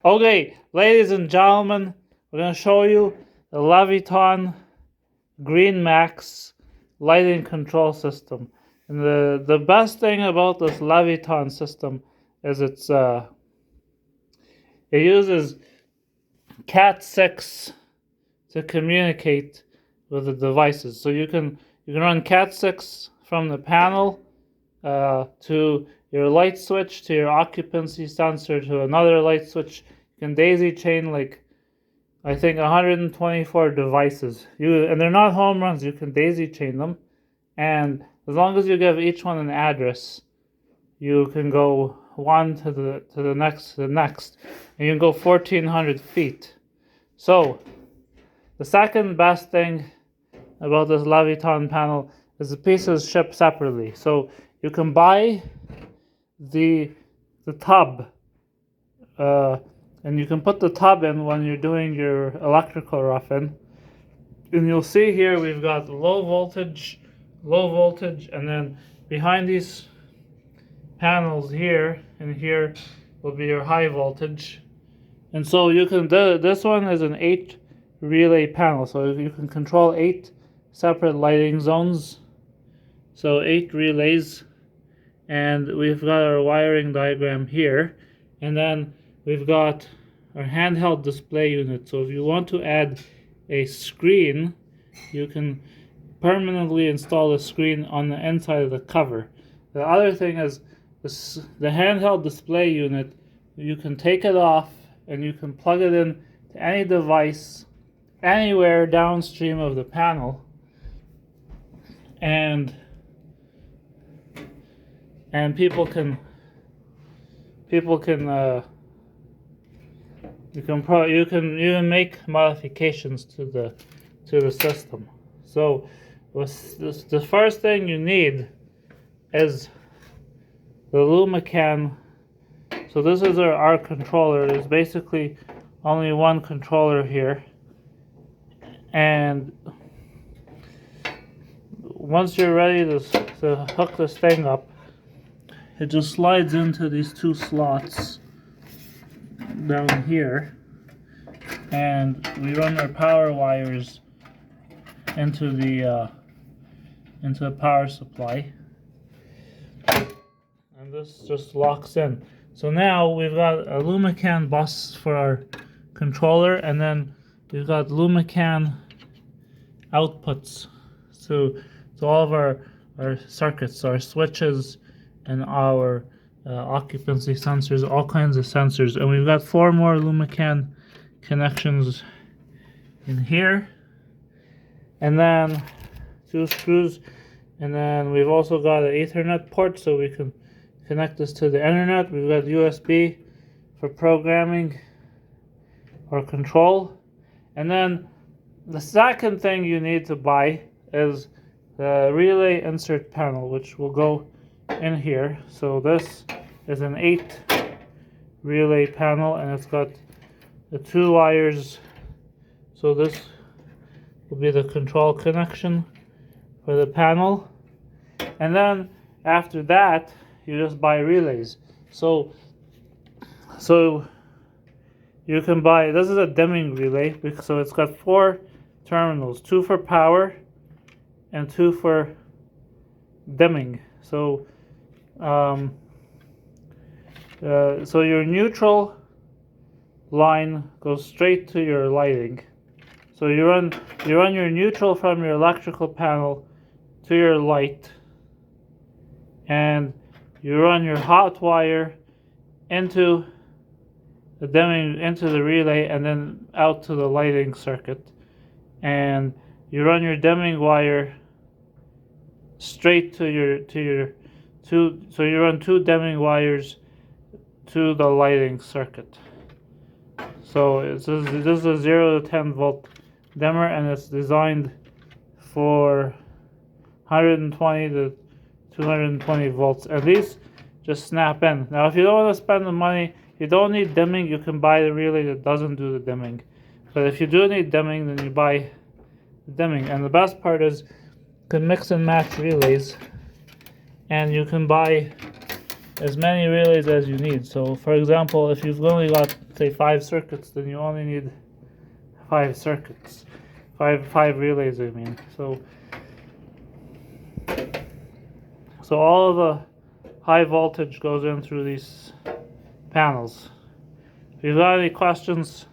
Okay, ladies and gentlemen, we're going to show you the Leviton GreenMax lighting control system. And the best thing about this Leviton system is it uses Cat6 to communicate with the devices. So you can run Cat6 from the panel to your light switch, to your occupancy sensor, to another light switch. You can daisy chain like I think 124 devices. And they're not home runs. You can daisy chain them, and as long as you give each one an address, you can go one to the next, and you can go 1,400 feet. So the second best thing about this Leviton panel is the pieces shipped separately. So you can buy the tub, and you can put the tub in when you're doing your electrical roughing. And you'll see here we've got low voltage, and then behind these panels here and here will be your high voltage. And so you can this one is an 8 relay panel, so you can control 8 separate lighting zones, so 8 relays. And we've got our wiring diagram here, and then we've got our handheld display unit. So if you want to add a screen, you can permanently install a screen on the inside of the cover. The other thing is the handheld display unit, you can take it off and you can plug it in to any device anywhere downstream of the panel, and people can you can make modifications to the system. So the first thing you need is the LumaCAN. So this is our controller. There's basically only one controller here, and once you're ready to hook this thing up, it just slides into these 2 slots down here, and we run our power wires into the power supply, and this just locks in. So now we've got a LumaCAN bus for our controller, and then we've got LumaCAN outputs to all of our circuits, our switches, and our occupancy sensors, all kinds of sensors. And we've got 4 more LumaCAN connections in here, and then 2 screws, and then we've also got an Ethernet port so we can connect this to the internet. We've got USB for programming or control. And then the second thing you need to buy is the relay insert panel, which will go in here. So this is an 8 relay panel, and it's got the 2 wires. So this will be the control connection for the panel, and then after that you just buy relays. So you can buy, this is a dimming relay, so it's got 4 terminals, 2 for power and 2 for dimming. So so your neutral line goes straight to your lighting. So you run your neutral from your electrical panel to your light, and you run your hot wire into the dimming, into the relay, and then out to the lighting circuit. And you run your dimming wire straight to your so you run 2 dimming wires to the lighting circuit. So this is a 0 to 10 volt dimmer, and it's designed for 120 to 220 volts, and these just snap in. Now if you don't want to spend the money, you don't need dimming, you can buy the relay that doesn't do the dimming. But if you do need dimming, then you buy the dimming. And the best part is you can mix and match relays, and you can buy as many relays as you need. So for example, if you've only got say 5 circuits, then you only need 5 circuits, five relays, I mean. So all the high voltage goes in through these panels. If you've got any questions,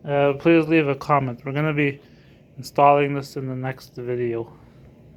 please leave a comment. We're going to be installing this in the next video.